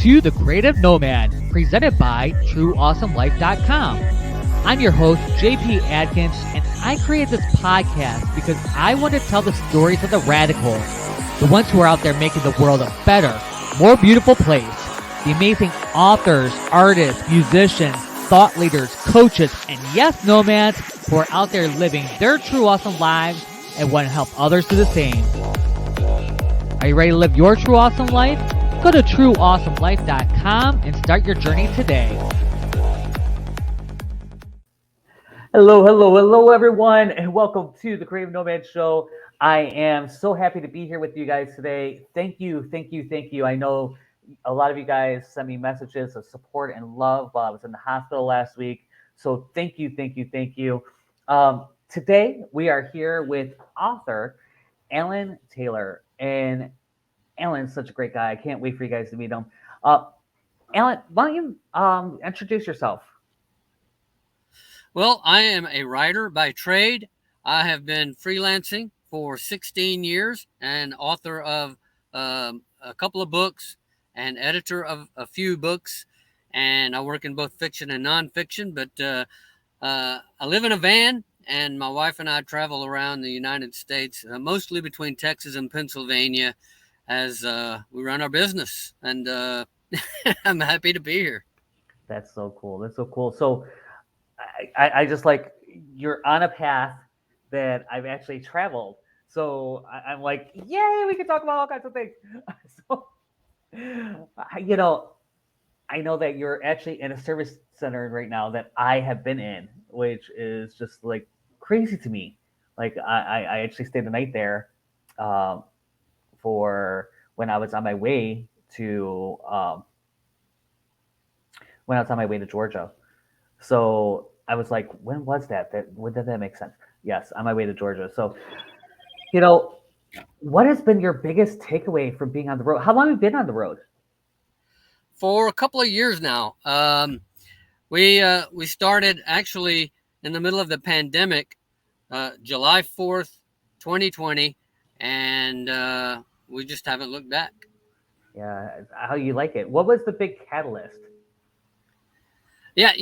to The Creative Nomad, presented by TrueAwesomeLife.com. I'm your host, JP Adkins, and I created this podcast because I want to tell the stories of the radicals, the ones who are out there making the world a better, more beautiful place, the amazing authors, artists, musicians, thought leaders, coaches, and yes, nomads who are out there living their true awesome lives and want to help others do the same. Are you ready to live your true awesome life? Go to TrueAwesomeLife.com and start your journey today. Hello, everyone, and welcome to the Creative Nomad Show. I am so happy to be here with you guys today. Thank you. I know a lot of you guys sent me messages of support and love while I was in the hospital last week. So thank you. Today, we are here with author Alan Taylor. And Alan's such a great guy. I can't wait for you guys to meet him. Alan, why don't you introduce yourself? Well, I am a writer by trade. I have been freelancing for 16 years and author of a couple of books and editor of a few books. And I work in both fiction and nonfiction. But I live in a van, and my wife and I travel around the United States, mostly between Texas and Pennsylvania, as we run our business. And I'm happy to be here. That's so cool. So I just like, you're on a path that I've actually traveled. So I'm like, yay, we can talk about all kinds of things. So, I know that you're actually in a service center right now that I have been in, which is just like crazy to me. Like I actually stayed the night there for when I was on my way to Georgia. So I was like, when was that? When did that make sense? Yes, on my way to Georgia. So, what has been your biggest takeaway from being on the road? How long have you been on the road? For a couple of years now. We started actually in the middle of the pandemic, July 4th, 2020, and we just haven't looked back. Yeah, how you like it? What was the big catalyst? Yeah,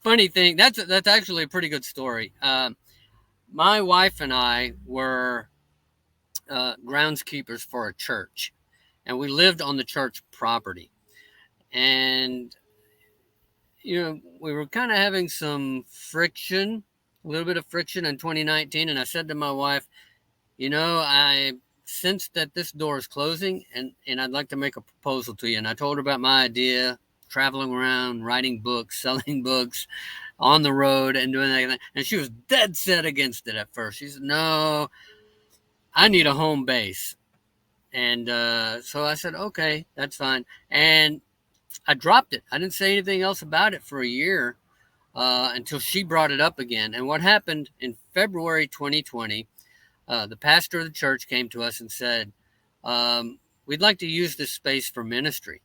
funny thing, that's actually a pretty good story. My wife and I were groundskeepers for a church, and we lived on the church property. And we were kind of having some friction, a little bit of friction in 2019. And I said to my wife, I sense that this door is closing, and I'd like to make a proposal to you. And I told her about my idea, traveling around, writing books, selling books on the road and doing that. And she was dead set against it at first. She said, no, I need a home base. And so I said, okay, that's fine. And I dropped it. I didn't say anything else about it for a year until she brought it up again. And what happened in February 2020, the pastor of the church came to us and said, we'd like to use this space for ministry.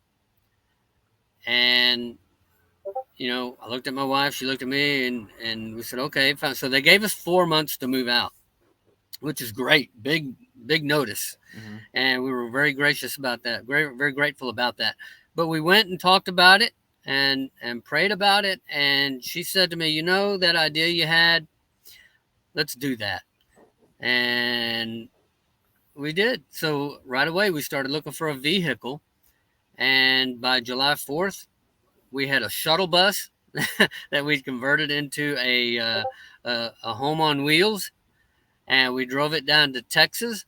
And, I looked at my wife, she looked at me, and we said, okay, fine. So they gave us 4 months to move out, which is great. Big notice. Mm-hmm. And we were very gracious about that. Very, very grateful about that. But we went and talked about it and prayed about it. And she said to me, that idea you had, let's do that. And we did. So right away, we started looking for a vehicle. And by July 4th, we had a shuttle bus that we converted into a home on wheels. And we drove it down to Texas.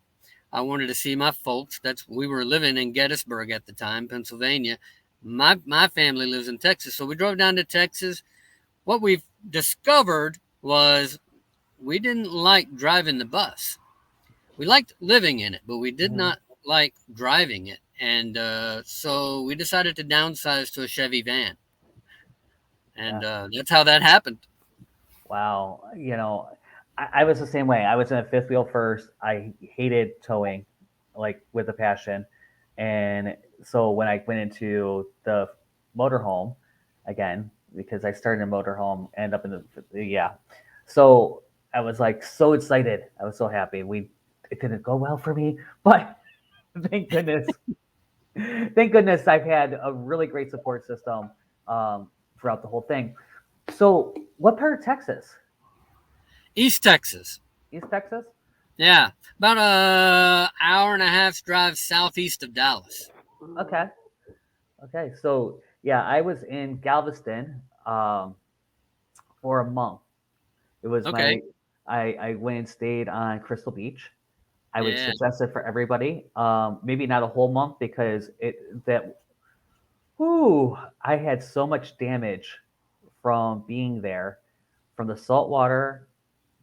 I wanted to see my folks. We were living in Gettysburg at the time, Pennsylvania. My family lives in Texas. So we drove down to Texas. What we've discovered was we didn't like driving the bus. We liked living in it, but we did not like driving it. And so we decided to downsize to a Chevy van. And that's how that happened. Wow. I was the same way. I was in a fifth wheel first. I hated towing, like with a passion. And so when I went into the motorhome again, because I started in a motorhome, end up in So I was like so excited. I was so happy. It didn't go well for me, but thank goodness Thank goodness I've had a really great support system throughout the whole thing. So, what part of Texas? East Texas. East Texas? Yeah, about a hour and a half drive southeast of Dallas. Okay. Okay. So, yeah, I was in Galveston for a month. It was Okay. I went and stayed on Crystal Beach. I would Yeah. suggest it for everybody. Maybe not a whole month because whew, I had so much damage from being there, from the salt water,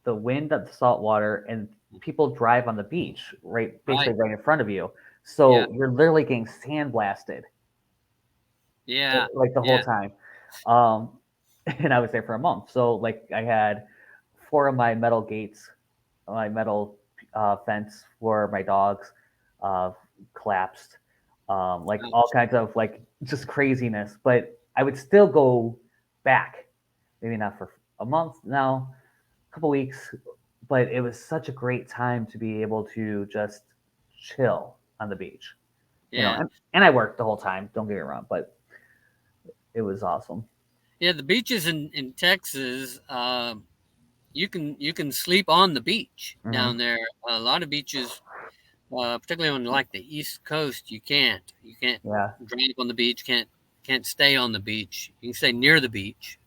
the wind of the salt water, and people drive on the beach, right, basically Right. right in front of you. Yeah. So you're literally getting sandblasted Yeah. like the whole Yeah. time. Um, and I was there for a month. So like I had four of my metal gates, my metal fence for my dogs uh, collapsed, like all Ouch. kinds of like just craziness. But I would still go back, maybe not for a month now, a couple weeks, but it was such a great time to be able to just chill on the beach, Yeah. and I worked the whole time. Don't get me wrong, but it was awesome. Yeah. The beaches in Texas, you can sleep on the beach Hmm. down there. A lot of beaches, particularly on like the East Coast, you can't. You can't Yeah, drive on the beach. Can't stay on the beach. You can stay near the beach.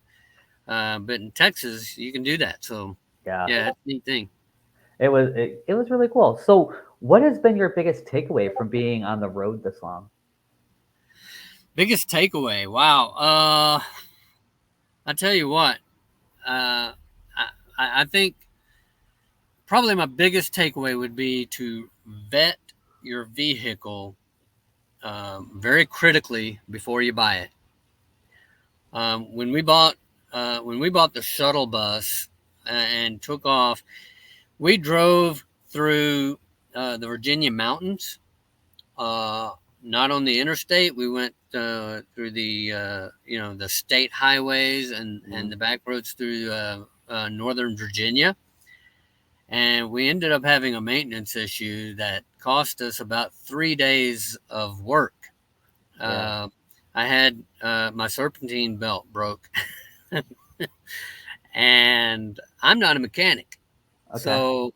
But in Texas, you can do that. So yeah. yeah, that's a neat thing. It was really cool. So, what has been your biggest takeaway from being on the road this long? Biggest takeaway. Wow. I tell you what. Uh, I think probably my biggest takeaway would be to vet your vehicle very critically before you buy it. When we bought the shuttle bus and took off, we drove through the Virginia mountains. Uh, Not on the interstate. We went through the the state highways and Mhm. the back roads through northern Virginia, and we ended up having a maintenance issue that cost us about 3 days of work. Yeah. Uh, I had my serpentine belt broke, and I'm not a mechanic, Okay. so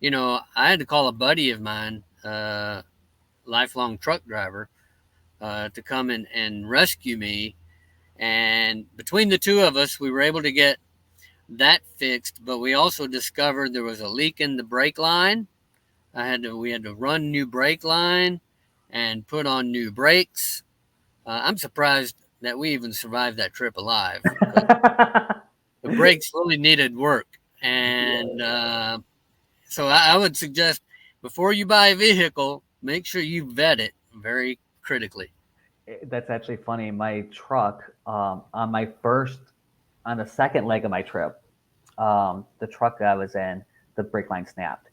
I had to call a buddy of mine, lifelong truck driver, to come and rescue me. And between the two of us, we were able to get that fixed. But we also discovered there was a leak in the brake line. We had to run new brake line and put on new brakes. I'm surprised that we even survived that trip alive because the brakes really needed work. And so I would suggest before you buy a vehicle, make sure you vet it very critically. That's actually funny. My truck, on the second leg of my trip, the truck I was in, the brake line snapped.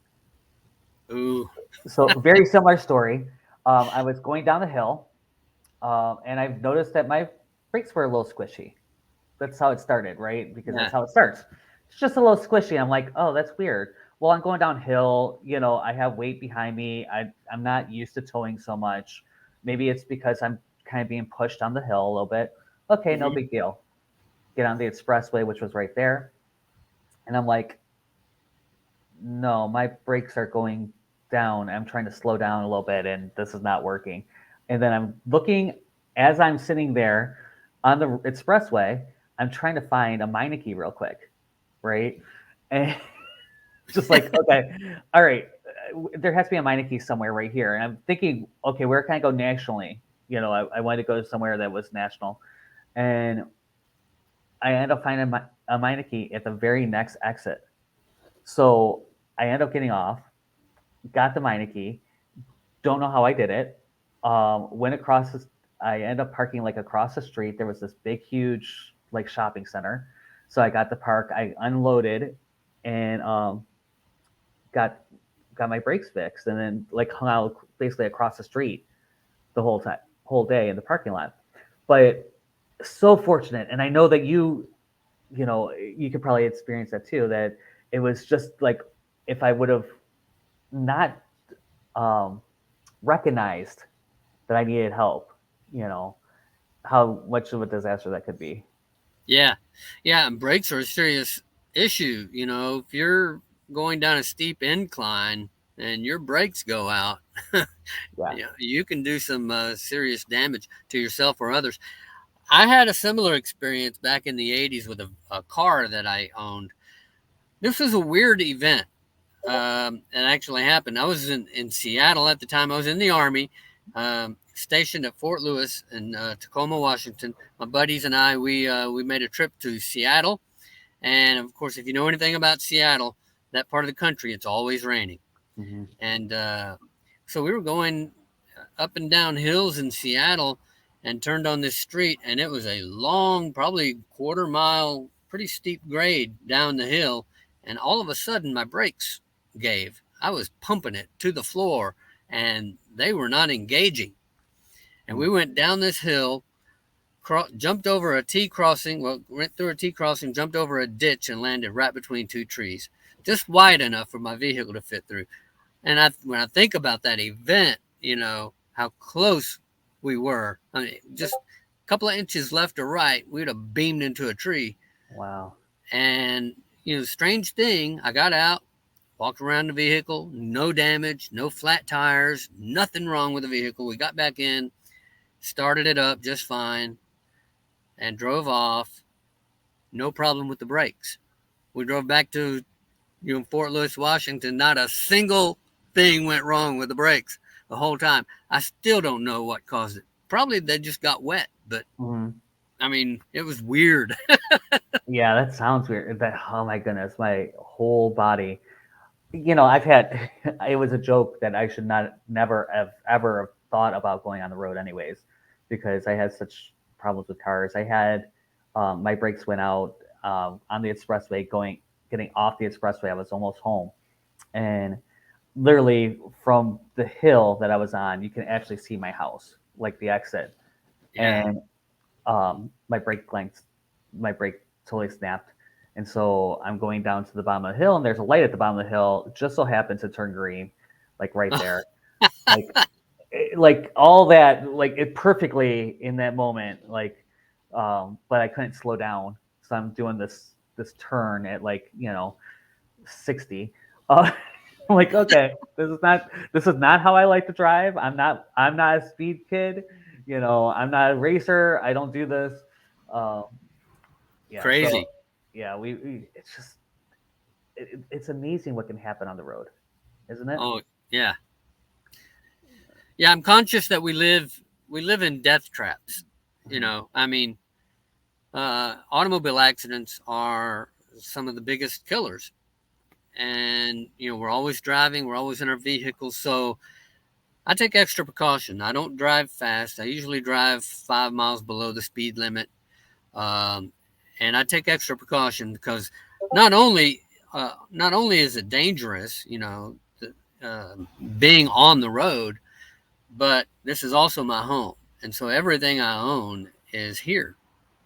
Ooh, So very similar story. I was going down the hill, and I've noticed that my brakes were a little squishy. That's how it started, right? Because that's yeah. how it starts. It's just a little squishy. I'm like, oh, that's weird. Well, I'm going downhill. I have weight behind me. I'm not used to towing so much. Maybe it's because I'm kind of being pushed on the hill a little bit. Okay, no Hmm. big deal. Get on the expressway, which was right there. And I'm like, no, my brakes are going down. I'm trying to slow down a little bit, and this is not working. And then I'm looking as I'm sitting there on the expressway. I'm trying to find a Meineke real quick, right? And just like, okay, all right, there has to be a Meineke somewhere right here. And I'm thinking, okay, where can I go nationally? I wanted to go somewhere that was national, and I end up finding a Meineke at the very next exit. So I end up getting off, got the Meineke. Don't know how I did it. Went across this. I end up parking like across the street. There was this big, huge like shopping center. So I got the park. I unloaded and got got my brakes fixed, and then like hung out basically across the street the whole day in the parking lot. But so fortunate, and I know that you could probably experience that too. That it was just like if I would have not um, recognized that I needed help. How much of a disaster that could be. Yeah. Yeah. And brakes are a serious issue. If you're going down a steep incline and your brakes go out, Yeah. you can do some serious damage to yourself or others. I had a similar experience back in the 80s with a car that I owned. This was a weird event. It actually happened. I was in Seattle at the time. I was in the Army, stationed at Fort Lewis in Tacoma, Washington. My buddies and I, we made a trip to Seattle. And of course, if you know anything about Seattle, that part of the country, it's always raining. Mm-hmm. And so we were going up and down hills in Seattle and turned on this street. And it was a long, probably quarter mile, pretty steep grade down the hill. And all of a sudden, my brakes gave. I was pumping it to the floor and they were not engaging. And we went down this hill, jumped over a T crossing, went through a T crossing, jumped over a ditch and landed right between two trees, just wide enough for my vehicle to fit through. And when I think about that event, how close we were. I mean, just a couple of inches left or right, we'd have beamed into a tree. Wow. And, strange thing, I got out, walked around the vehicle, no damage, no flat tires, nothing wrong with the vehicle. We got back in, started it up just fine, and drove off. No problem with the brakes. We drove back to Fort Lewis, Washington. Not a single thing went wrong with the brakes the whole time. I still don't know what caused it. Probably they just got wet, but I mean, it was weird. Yeah, that sounds weird. Oh my goodness, my whole body. I've had. It was a joke that I should never have ever thought about going on the road, anyways, because I had such problems with cars. I had my brakes went out on the expressway, getting off the expressway. I was almost home, and literally from the hill that I was on, you can actually see my house, like the exit, Yeah. and my brake totally snapped. And so I'm going down to the bottom of the hill, and there's a light at the bottom of the hill. It just so happens to turn green, like right there. like all that, like it perfectly in that moment. But I couldn't slow down, so I'm doing this turn at 60. I'm like, okay, this is not how I like to drive. I'm not a speed kid. I'm not a racer. I don't do this. Yeah. Crazy. So, yeah, it's just it's amazing what can happen on the road, isn't it? Oh, yeah. Yeah, I'm conscious that we live in death traps. I mean, automobile accidents are some of the biggest killers. And, we're always driving, we're always in our vehicles. So I take extra precaution. I don't drive fast. I usually drive 5 miles below the speed limit. And I take extra precaution because not only is it dangerous, being on the road, but this is also my home. And so everything I own is here.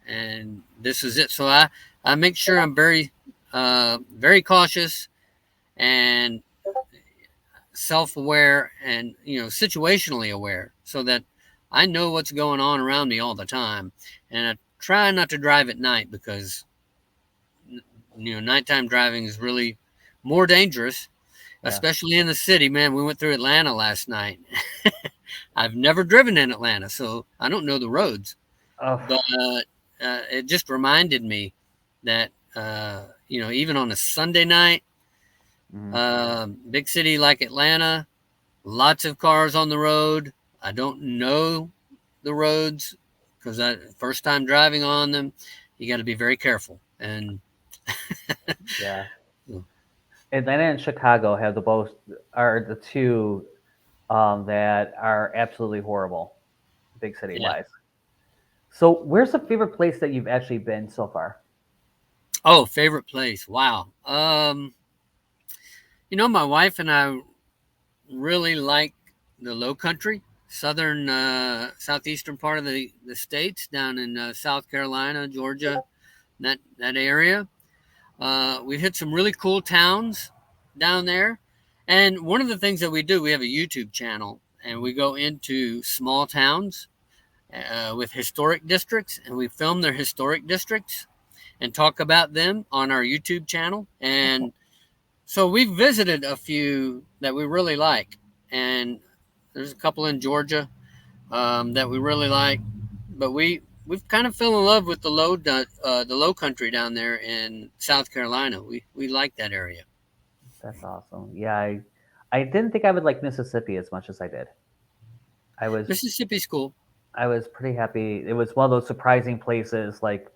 And this is it. So I make sure I'm very, very cautious and self-aware and, situationally aware so that I know what's going on around me all the time. And I try not to drive at night because, nighttime driving is really more dangerous, especially in the city. Man, we went through Atlanta last night. I've never driven in Atlanta, so I don't know the roads. Oh. But it just reminded me that, even on a Sunday night, big city like Atlanta, lots of cars on the road. I don't know the roads because first time driving on them, you got to be very careful. And yeah, Atlanta and Chicago are the two that are absolutely horrible, big city wise. So, where's the favorite place that you've actually been so far? Oh, favorite place! Wow. My wife and I really like the Low Country, southeastern part of the states, down in South Carolina, Georgia, that area. We hit some really cool towns down there. And one of the things that we do, we have a YouTube channel, and we go into small towns with historic districts, and we film their historic districts and talk about them on our YouTube channel. And so we've visited a few that we really like, and there's a couple in Georgia that we really like, but we've kind of fell in love with the low country down there in South Carolina. We like that area. That's awesome. Yeah, I didn't think I would like Mississippi as much as I did. Mississippi's cool. I was pretty happy. It was one of those surprising places. Like,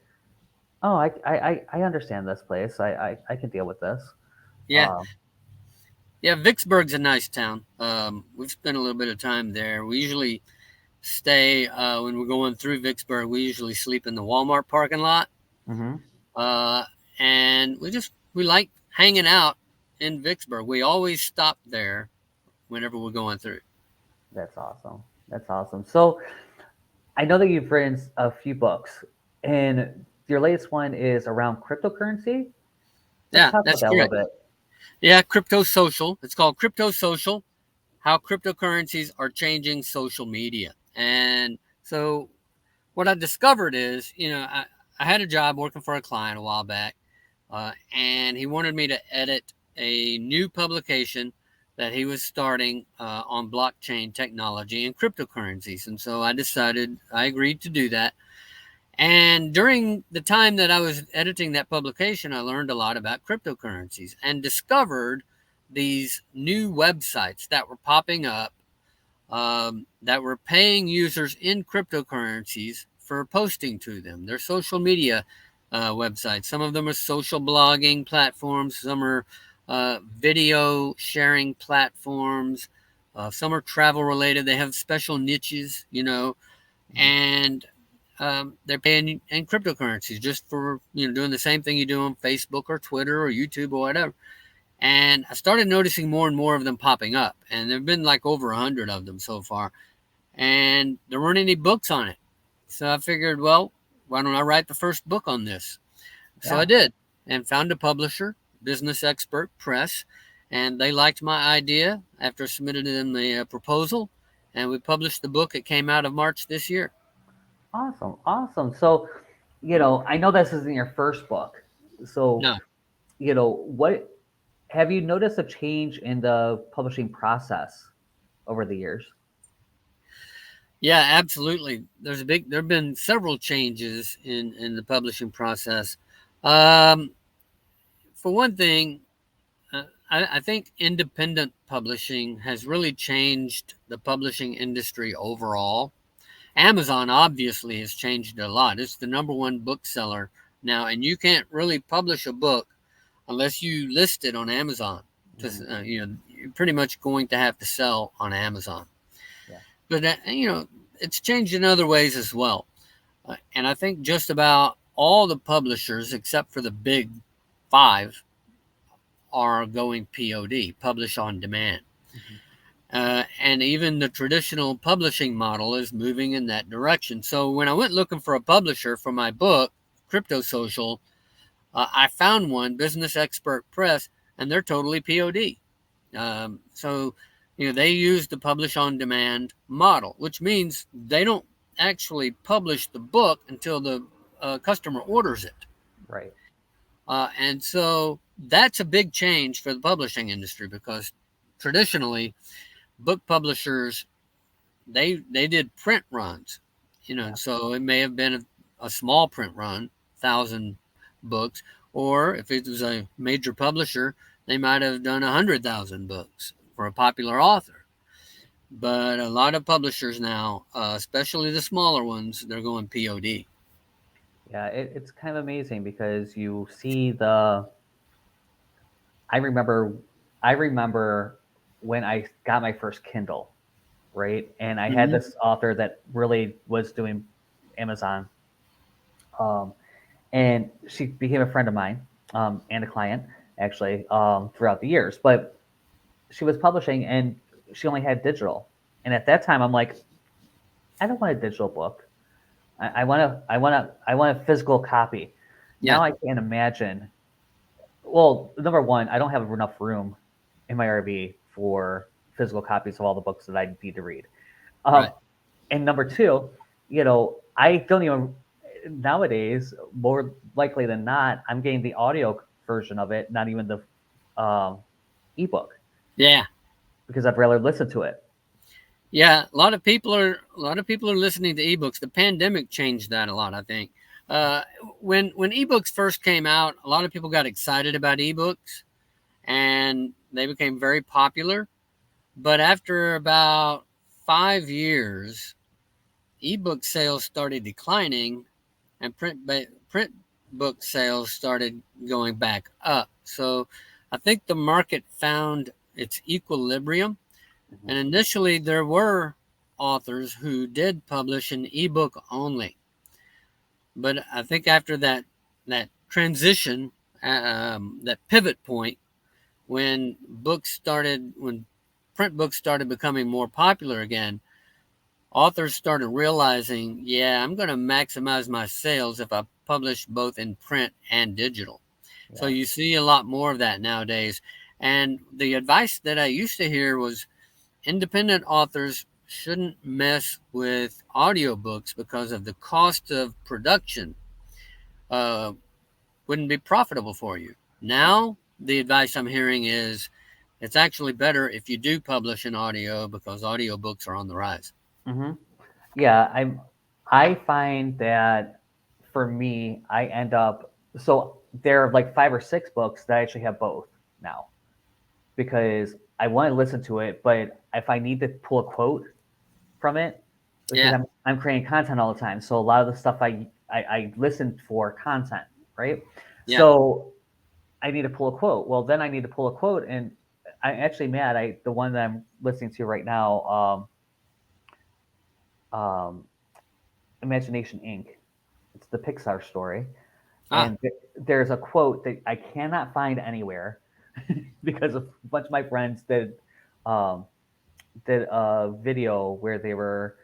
oh, I understand this place. I can deal with this. Yeah. Yeah, Vicksburg's a nice town. We've spent a little bit of time there. We usually stay when we're going through Vicksburg. We usually sleep in the Walmart parking lot, and we like hanging out in Vicksburg. We always stop there whenever we're going through. That's awesome. That's awesome. So I know that you've written a few books, and your latest one is around cryptocurrency. Let's talk about that correct. A little bit. Yeah, Crypto Social. It's called Crypto Social, How Cryptocurrencies Are Changing Social Media. And so what I discovered is, I had a job working for a client a while back, and he wanted me to edit a new publication that he was starting on blockchain technology and cryptocurrencies. And so I agreed to do that. And during the time that I was editing that publication, I learned a lot about cryptocurrencies and discovered these new websites that were popping up that were paying users in cryptocurrencies for posting to them. They're social media websites. Some of them are social blogging platforms. Some are video sharing platforms. Some are travel related. They have special niches, and they're paying in cryptocurrencies just for, doing the same thing you do on Facebook or Twitter or YouTube or whatever. And I started noticing more and more of them popping up. And there have been like over 100 of them so far. And there weren't any books on it. So I figured, well, why don't I write the first book on this? Yeah. So I did, and found a publisher, Business Expert Press. And they liked my idea after I submitted them the proposal. And we published the book. It came out of March this year. Awesome. So, I know this isn't your first book. So, no. What have you noticed a change in the publishing process over the years? Yeah, absolutely. There have been several changes in the publishing process. For one thing, I think independent publishing has really changed the publishing industry overall. Amazon obviously has changed a lot. It's the number one bookseller now, and you can't really publish a book unless you list it on Amazon. You're pretty much going to have to sell on Amazon. Yeah. But it's changed in other ways as well. And I think just about all the publishers, except for the big 5, are going POD, publish on demand. And even the traditional publishing model is moving in that direction. So when I went looking for a publisher for my book, Crypto Social, I found one, Business Expert Press, and they're totally POD. So they use the publish on demand model, which means they don't actually publish the book until the customer orders it. Right. And so that's a big change for the publishing industry, because traditionally book publishers, they did print runs, so it may have been a small print run, 1,000 books, or if it was a major publisher, they might have done 100,000 books for a popular author. But a lot of publishers now, especially the smaller ones, they're going POD. Yeah, it's kind of amazing because you see I remember when I got my first Kindle, right? And I had this author that really was doing Amazon. And she became a friend of mine, and a client, actually, throughout the years. But she was publishing, and she only had digital. And at that time, I'm like, I don't want a digital book. I want a physical copy. Yeah. Now I can't imagine. Well, number one, I don't have enough room in my RV for physical copies of all the books that I need to read. Right. And number two, I don't even nowadays, more likely than not, I'm getting the audio version of it, not even the ebook, Yeah. because I'd rather listen to it. Yeah, a lot of people are listening to ebooks. The pandemic changed that a lot, I think. When ebooks first came out, a lot of people got excited about ebooks, and they became very popular. But after about 5 years, ebook sales started declining, and print book sales started going back up. So I think the market found its equilibrium. And initially, there were authors who did publish an ebook only. But I think after that transition, that pivot point, when print books started becoming more popular again, authors started realizing, yeah, I'm going to maximize my sales if I publish both in print and digital. Yeah. So you see a lot more of that nowadays. And the advice that I used to hear was, independent authors shouldn't mess with audiobooks because of the cost of production wouldn't be profitable for you. Now, the advice I'm hearing is it's actually better if you do publish an audio, because audiobooks are on the rise. Mm-hmm. Yeah, I find that for me, I end up, so there are like 5 or 6 books that I actually have both now, because I want to listen to it, but if I need to pull a quote from it, because I'm creating content all the time, so a lot of the stuff I listen for content, right? Yeah. So I need to pull a quote. Well, then I need to pull a quote, and I'm actually mad. The one that I'm listening to right now, Imagination Inc. It's the Pixar story, and there's a quote that I cannot find anywhere because a bunch of my friends did a video where they were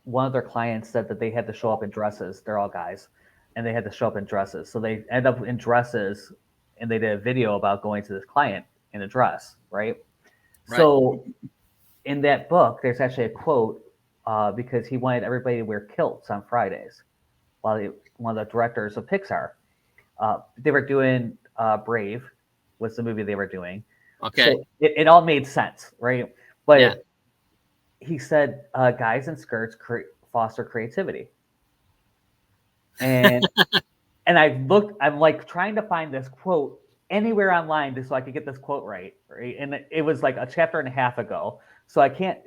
one of their clients said that they had to show up in dresses. They're all guys, and they had to show up in dresses. So they end up in dresses, and they did a video about going to this client in a dress, right? So in that book, there's actually a quote because he wanted everybody to wear kilts on Fridays. While one of the directors of Pixar, they were doing Brave, was the movie they were doing. Okay. So it all made sense, right? But he said, guys in skirts foster creativity. And and I'm like trying to find this quote anywhere online just so I could get this quote right? And it was like a chapter and a half ago. So I can't,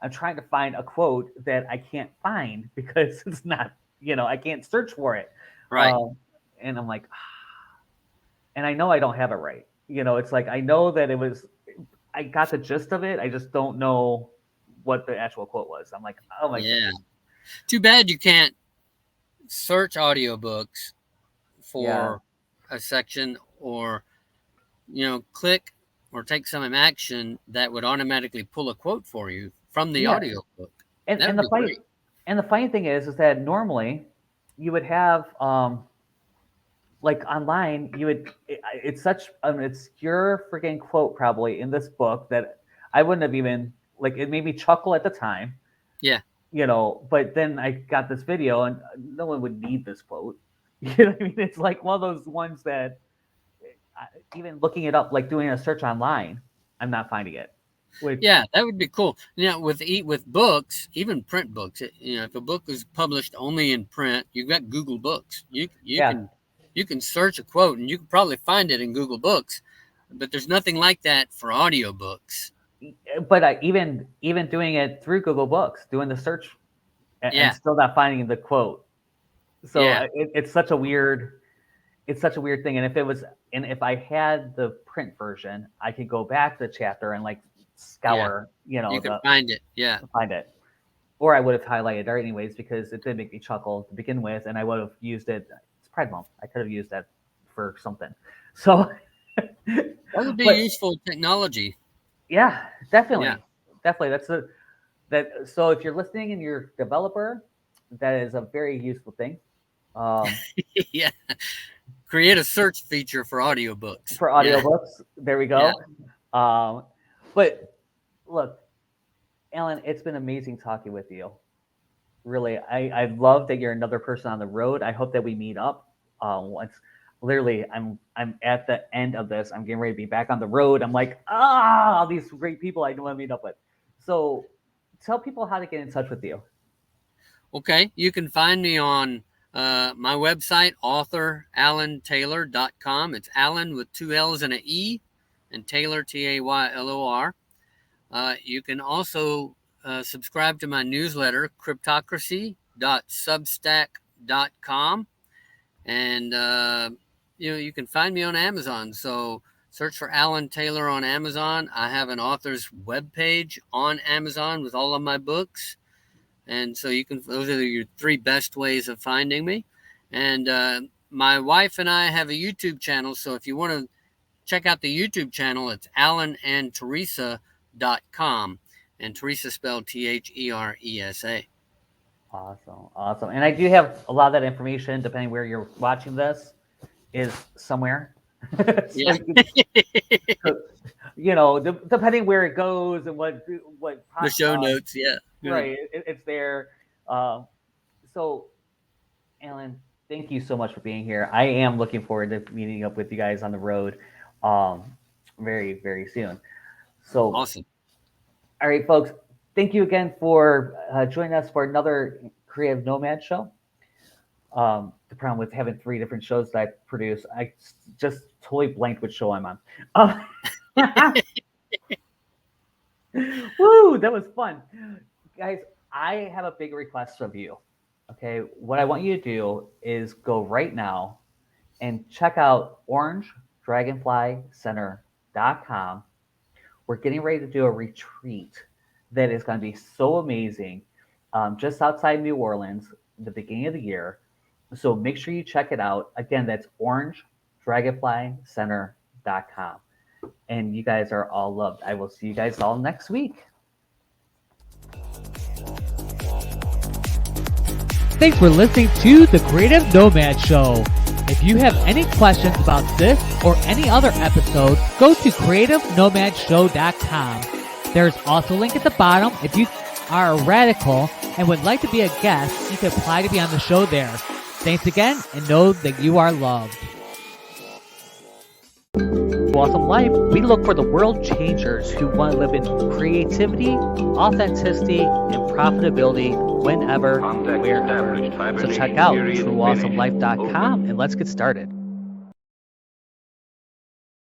I'm trying to find a quote that I can't find because it's not, I can't search for it. Right. And I'm like, and I know I don't have it right. It's like, I know that I got the gist of it. I just don't know what the actual quote was. I'm like, oh my God. Too bad you can't search audiobooks for a section, or click or take some action that would automatically pull a quote for you from the audiobook. And the funny thing is that normally you would have like online, it's such an obscure freaking quote probably in this book that I wouldn't have even, like, it made me chuckle at the time. Yeah. But then I got this video and no one would need this quote. You know what I mean? It's like one of those ones that even looking it up, like doing a search online, I'm not finding it. That would be cool. With books, even print books, if a book is published only in print, you've got Google Books. You can search a quote and you can probably find it in Google Books, but there's nothing like that for audiobooks. But even doing it through Google Books, doing the search and still not finding the quote. So it's such a weird thing. And if I had the print version, I could go back to the chapter and like scour, you can find it. Yeah. Find it. Or I would have highlighted it anyways, because it did make me chuckle to begin with, and I would have used it. It's Pride Month. I could have used that for something. So that would be useful technology. Yeah, definitely. Yeah. Definitely. So if you're listening and you're a developer, that is a very useful thing. Yeah. Create a search feature for audiobooks. For audiobooks. Yeah. There we go. Yeah. But look, Alan, it's been amazing talking with you. Really, I love that you're another person on the road. I hope that we meet up once. Literally, I'm at the end of this. I'm getting ready to be back on the road. I'm like, all these great people I want to meet up with. So tell people how to get in touch with you. Okay, you can find me on my website, authorallantaylor.com. It's Allen with 2 L's and an E, and Taylor, Taylor. You can also subscribe to my newsletter, cryptocracy.substack.com. And, you can find me on Amazon. So search for Alan Taylor on Amazon. I have an author's webpage on Amazon with all of my books. And so those are your 3 best ways of finding me. And my wife and I have a YouTube channel. So if you want to check out the YouTube channel, it's AlanandTeresa.com. And Teresa spelled Theresa. Awesome. And I do have a lot of that information, depending where you're watching this, is somewhere. Yeah. Depending where it goes and what the show notes, yeah. Right, it's there. So, Alan, thank you so much for being here. I am looking forward to meeting up with you guys on the road very, very soon. So awesome. All right, folks, thank you again for joining us for another Creative Nomad Show. The problem with having 3 different shows that I produce, I just totally blanked which show I'm on. Woo, that was fun. Guys, I have a big request of you. Okay, what I want you to do is go right now and check out orangedragonflycenter.com. We're getting ready to do a retreat that is going to be so amazing, just outside New Orleans, the beginning of the year. So make sure you check it out. Again, that's orangedragonflycenter.com. And you guys are all loved. I will see you guys all next week. Thanks for listening to the Creative Nomad Show. If you have any questions about this or any other episode, go to creativenomadshow.com. There's also a link at the bottom. If you are a radical and would like to be a guest, you can apply to be on the show there. Thanks again, and know that you are loved. Awesome Life, we look for the world changers who want to live in creativity, authenticity, and profitability whenever, wherever. So check out trueawesomelife.com and let's get started.